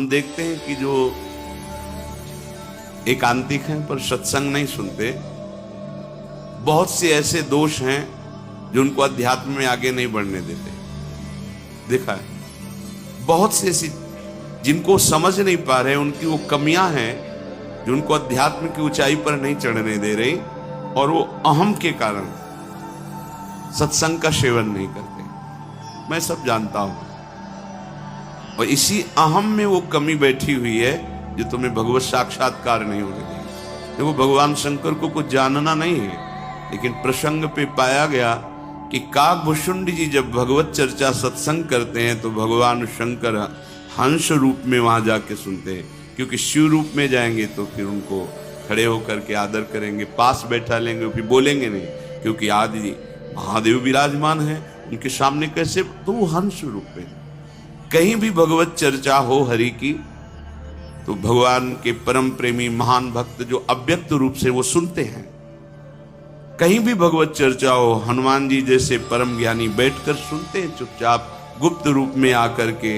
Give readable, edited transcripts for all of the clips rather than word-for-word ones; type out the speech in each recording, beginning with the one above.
देखते हैं कि जो एकांतिक हैं पर सत्संग नहीं सुनते, बहुत से ऐसे दोष हैं जो उनको अध्यात्म में आगे नहीं बढ़ने देते। देखा है, बहुत से ऐसी जिनको समझ नहीं पा रहे, उनकी वो कमियां हैं जो उनको अध्यात्म की ऊंचाई पर नहीं चढ़ने दे रही, और वो अहम के कारण सत्संग का सेवन नहीं करते। मैं सब जानता हूं, और इसी अहम में वो कमी बैठी हुई है जो तुम्हें भगवत साक्षात्कार नहीं होने देगी। देखो, भगवान शंकर को कुछ जानना नहीं है, लेकिन प्रसंग पे पाया गया कि काकभूषुंड जी जब भगवत चर्चा सत्संग करते हैं तो भगवान शंकर हंस रूप में वहां जाके सुनते हैं, क्योंकि शिव रूप में जाएंगे तो फिर उनको खड़े होकर के आदर करेंगे, पास बैठा लेंगे, फिर बोलेंगे नहीं, क्योंकि आदि महादेव विराजमान है उनके सामने कैसे, तो वो हंस रूप में। कहीं भी भगवत चर्चा हो हरि की तो भगवान के परम प्रेमी महान भक्त जो अव्यक्त रूप से वो सुनते हैं। कहीं भी भगवत चर्चा हो, हनुमान जी जैसे परम ज्ञानी बैठकर सुनते हैं चुपचाप, गुप्त रूप में आकर के,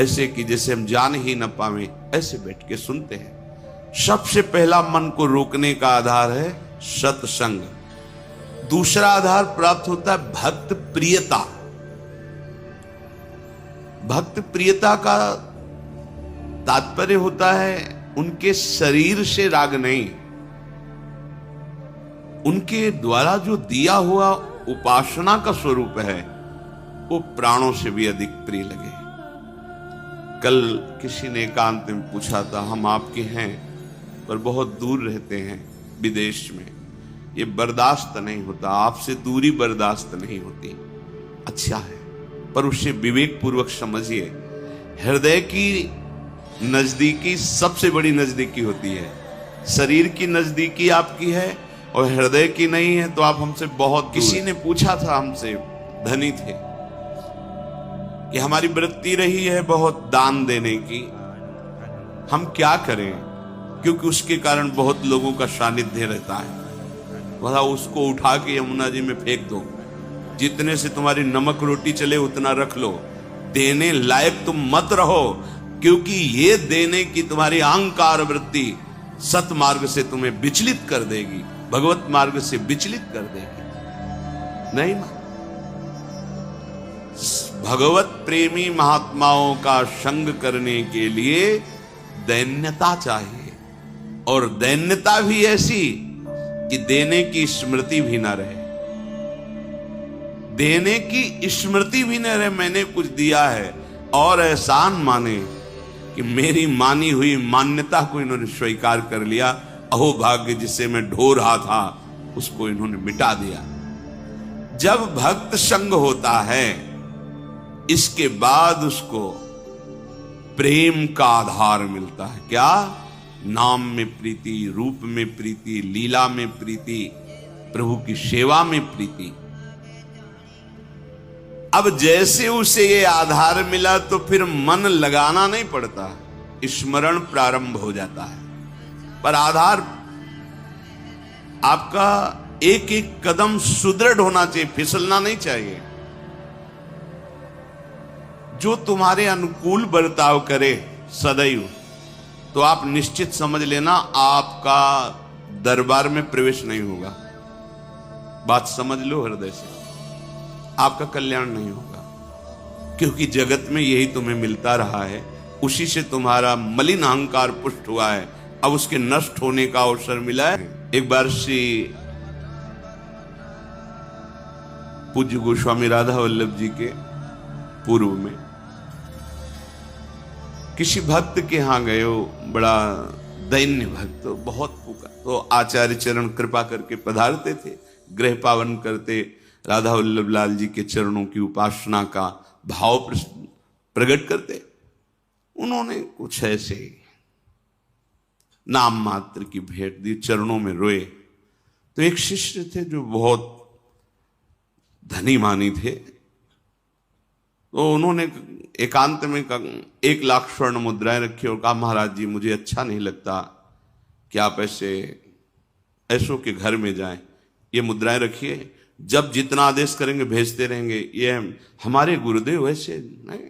ऐसे कि जैसे हम जान ही न पावे, ऐसे बैठ के सुनते हैं। सबसे पहला मन को रोकने का आधार है सत्संग। दूसरा आधार प्राप्त होता है भक्त प्रियता। भक्त प्रियता का तात्पर्य होता है उनके शरीर से राग नहीं, उनके द्वारा जो दिया हुआ उपासना का स्वरूप है वो प्राणों से भी अधिक प्रिय लगे। कल किसी ने एकांत में पूछा था, हम आपके हैं पर बहुत दूर रहते हैं विदेश में, ये बर्दाश्त नहीं होता, आपसे दूरी बर्दाश्त नहीं होती। अच्छा है, पर उसे विवेक पूर्वक समझिए। हृदय की नजदीकी सबसे बड़ी नजदीकी होती है। शरीर की नजदीकी आपकी है और हृदय की नहीं है, तो आप हमसे बहुत। किसी ने पूछा था हमसे, धनी थे, कि हमारी वृत्ति रही है बहुत दान देने की, हम क्या करें, क्योंकि उसके कारण बहुत लोगों का सानिध्य रहता है। बोला, उसको उठा के यमुना जी में फेंक दो, जितने से तुम्हारी नमक रोटी चले उतना रख लो, देने लायक तुम मत रहो, क्योंकि ये देने की तुम्हारी अहंकार वृत्ति सत मार्ग से तुम्हें विचलित कर देगी, भगवत मार्ग से विचलित कर देगी। नहीं ना, भगवत प्रेमी महात्माओं का संग करने के लिए दैन्यता चाहिए, और दैन्यता भी ऐसी कि देने की स्मृति भी ना रहे, देने की स्मृति भी न रहे। मैंने कुछ दिया है और एहसान माने कि मेरी मानी हुई मान्यता को इन्होंने स्वीकार कर लिया। अहो भाग्य, जिसे मैं ढो रहा था उसको इन्होंने मिटा दिया। जब भक्त संग होता है, इसके बाद उसको प्रेम का आधार मिलता है। क्या? नाम में प्रीति, रूप में प्रीति, लीला में प्रीति, प्रभु की सेवा में प्रीति। अब जैसे उसे ये आधार मिला तो फिर मन लगाना नहीं पड़ता, स्मरण प्रारंभ हो जाता है। पर आधार आपका एक एक कदम सुदृढ़ होना चाहिए, फिसलना नहीं चाहिए। जो तुम्हारे अनुकूल बर्ताव करे सदैव, तो आप निश्चित समझ लेना आपका दरबार में प्रवेश नहीं होगा। बात समझ लो हृदय से, आपका कल्याण नहीं होगा, क्योंकि जगत में यही तुम्हें मिलता रहा है, उसी से तुम्हारा मलिन अहंकार पुष्ट हुआ है। अब उसके नष्ट होने का अवसर मिला है। एक बार श्री पूज्य गोस्वामी राधा वल्लभ जी के पूर्व में किसी भक्त के यहां गए, हो बड़ा दैन्य भक्त, बहुत पुकार, तो आचार्य चरण कृपा करके पधारते थे, गृह पावन करते, राधा वल्लभ लाल जी के चरणों की उपासना का भाव प्रकट करते। उन्होंने कुछ ऐसे नाम मात्र की भेंट दी, चरणों में रोए। तो एक शिष्य थे जो बहुत धनी मानी थे, तो उन्होंने एकांत में 1 लाख स्वर्ण मुद्राएं रखी और कहा, महाराज जी मुझे अच्छा नहीं लगता कि आप ऐसों के घर में जाएं, ये मुद्राएं रखिए, जब जितना आदेश करेंगे भेजते रहेंगे, ये हमारे गुरुदेव वैसे नहीं।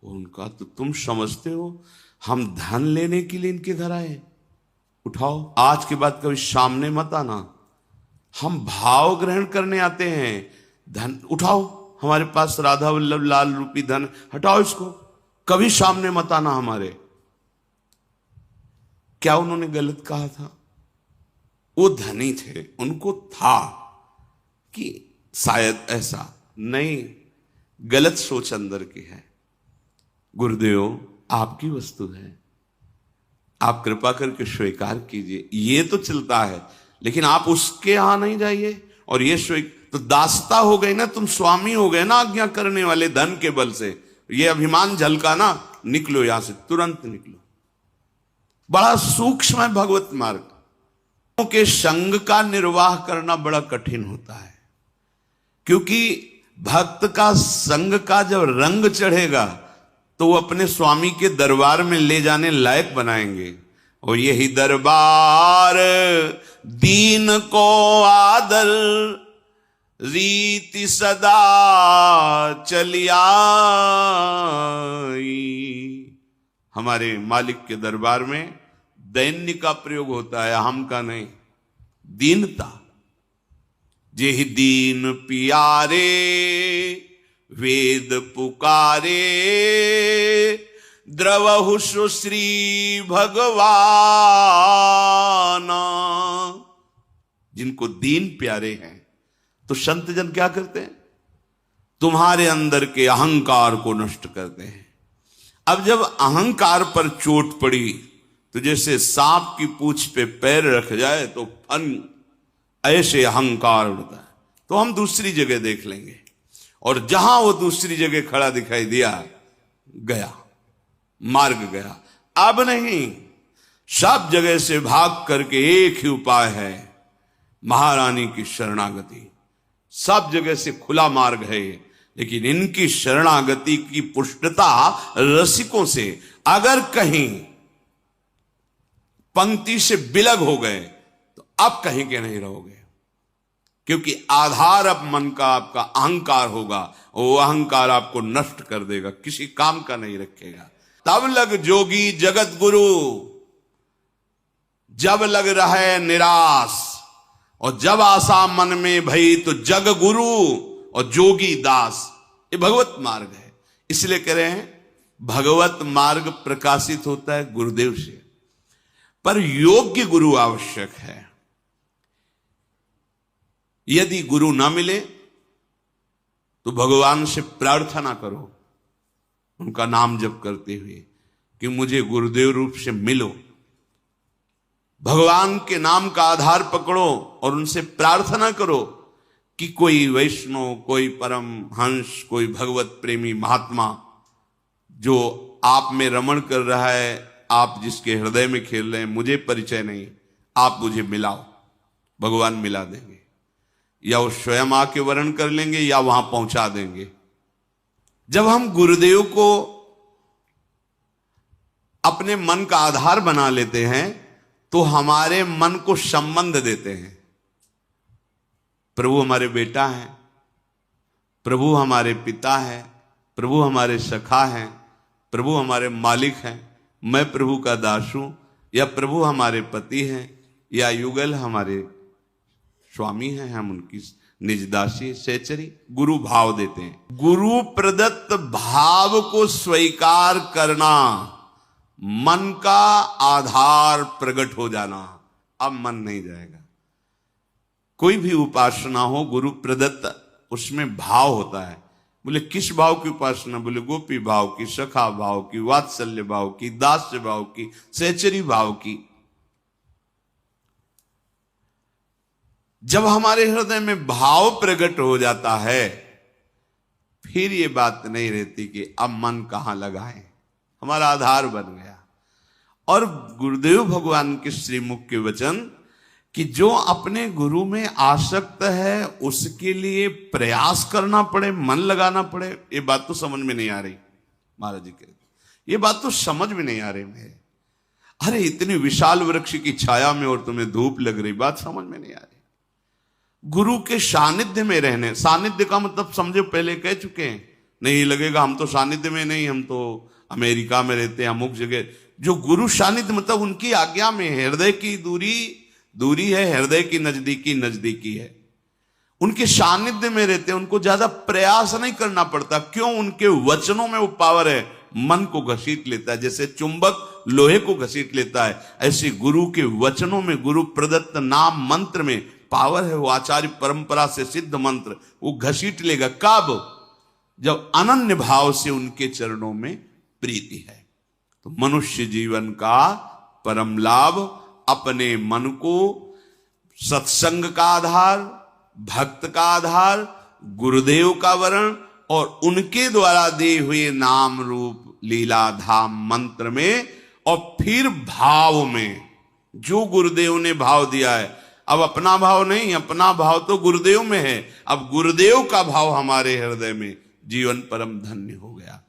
उनका तो तुम समझते हो हम धन लेने के लिए इनके घर आए? उठाओ, आज के बाद कभी सामने मत आना, हम भाव ग्रहण करने आते हैं। धन उठाओ, हमारे पास राधा वल्लभ लाल रूपी धन, हटाओ इसको, कभी सामने मत आना हमारे। क्या उन्होंने गलत कहा था? वो धनी थे, उनको था कि शायद ऐसा नहीं, गलत सोच अंदर की है। गुरुदेव आपकी वस्तु है, आप कृपा करके स्वीकार कीजिए। ये तो चलता है, लेकिन आप उसके यहां नहीं जाइए। और ये तो दासता हो गई ना, तुम स्वामी हो गए ना आज्ञा करने वाले धन के बल से। ये अभिमान झलका ना, निकलो यहां से, तुरंत निकलो। बड़ा सूक्ष्म है भगवत मार्ग के संग का निर्वाह करना बड़ा कठिन होता है, क्योंकि भक्त का संग का जब रंग चढ़ेगा तो वो अपने स्वामी के दरबार में ले जाने लायक बनाएंगे। और यही दरबार दीन को आदर रीति सदा चली आई। हमारे मालिक के दरबार में दैन्य का प्रयोग होता है, हम का नहीं, दीनता। जेहि दीन पियारे वेद पुकारे द्रवहु श्री भगवान। जिनको दीन प्यारे हैं तो संत जन क्या करते हैं? तुम्हारे अंदर के अहंकार को नष्ट करते हैं। अब जब अहंकार पर चोट पड़ी तो जैसे सांप की पूंछ पे पैर रख जाए तो फन, ऐसे अहंकार उड़ता है। तो हम दूसरी जगह देख लेंगे, और जहां वो दूसरी जगह खड़ा दिखाई दिया, गया मार्ग गया। अब नहीं, सब जगह से भाग करके एक ही उपाय है, महारानी की शरणागति। सब जगह से खुला मार्ग है, लेकिन इनकी शरणागति की पुष्टता रसिकों से। अगर कहीं पंक्ति से बिलग हो गए तो अब कहीं के नहीं रहोगे, क्योंकि आधार अब मन का आपका अहंकार होगा, वो अहंकार आपको नष्ट कर देगा, किसी काम का नहीं रखेगा। तब लग जोगी जगत गुरु, जब लग रहे निराश, और जब आशा मन में भई तो जग गुरु और जोगी दास। ये भगवत मार्ग है। इसलिए कह रहे हैं भगवत मार्ग प्रकाशित होता है गुरुदेव से, पर योग्य गुरु आवश्यक है। यदि गुरु ना मिले तो भगवान से प्रार्थना करो, उनका नाम जप करते हुए, कि मुझे गुरुदेव रूप से मिलो। भगवान के नाम का आधार पकड़ो और उनसे प्रार्थना करो कि कोई वैष्णव, कोई परम हंस, कोई भगवत प्रेमी महात्मा जो आप में रमण कर रहा है, आप जिसके हृदय में खेल रहे हैं, मुझे परिचय नहीं, आप मुझे मिलाओ। भगवान मिला देंगे, या वो स्वयं आके वर्ण कर लेंगे या वहां पहुंचा देंगे। जब हम गुरुदेव को अपने मन का आधार बना लेते हैं तो हमारे मन को संबंध देते हैं। प्रभु हमारे बेटा हैं, प्रभु हमारे पिता हैं, प्रभु हमारे सखा हैं, प्रभु हमारे मालिक हैं, मैं प्रभु का दास हूं, या प्रभु हमारे पति हैं, या युगल हमारे स्वामी हैं, हम उनकी निजदासी सहचरी। गुरु भाव देते हैं। गुरु प्रदत्त भाव को स्वीकार करना, मन का आधार प्रकट हो जाना। अब मन नहीं जाएगा। कोई भी उपासना हो गुरु प्रदत्त, उसमें भाव होता है। बोले किस भाव की उपासना? बोले गोपी भाव की, सखा भाव की, वात्सल्य भाव की, दास्य भाव की, सहचरी भाव की। जब हमारे हृदय में भाव प्रकट हो जाता है, फिर ये बात नहीं रहती कि अब मन कहां लगाएं, हमारा आधार बन गया। और गुरुदेव भगवान के श्रीमुख के वचन कि जो अपने गुरु में आसक्त है उसके लिए प्रयास करना पड़े, मन लगाना पड़े, ये बात तो समझ में नहीं आ रही। महाराज जी कहते ये बात तो समझ में नहीं आ रही मेरे। अरे इतनी विशाल वृक्ष की छाया में और तुम्हें धूप लग रही, बात समझ में नहीं आ रही। गुरु के सानिध्य में रहने, सानिध्य का मतलब समझो पहले कह चुके हैं, नहीं लगेगा हम तो सानिध्य में नहीं, हम तो अमेरिका में रहते हैं, अमुक जगह। जो गुरु सानिध्य मतलब उनकी आज्ञा में है, हृदय की दूरी दूरी है, हृदय की नजदीकी नजदीकी है। उनके सानिध्य में रहते हैं, उनको ज्यादा प्रयास नहीं करना पड़ता। क्यों? उनके वचनों में वो पावर है, मन को घसीट लेता है। जैसे चुंबक लोहे को घसीट लेता है, ऐसे गुरु के वचनों में, गुरु प्रदत्त नाम मंत्र में पावर है। वो आचार्य परंपरा से सिद्ध मंत्र वो घसीट लेगा। कब? जब अनन्य भाव से उनके चरणों में प्रीति है। तो मनुष्य जीवन का परम लाभ अपने मन को सत्संग का आधार, भक्त का आधार, गुरुदेव का वर्ण और उनके द्वारा दिए हुए नाम रूप लीला धाम मंत्र में, और फिर भाव में, जो गुरुदेव ने भाव दिया है। अब अपना भाव नहीं, अपना भाव तो गुरुदेव में है। अब गुरुदेव का भाव हमारे हृदय में, जीवन परम धन्य हो गया।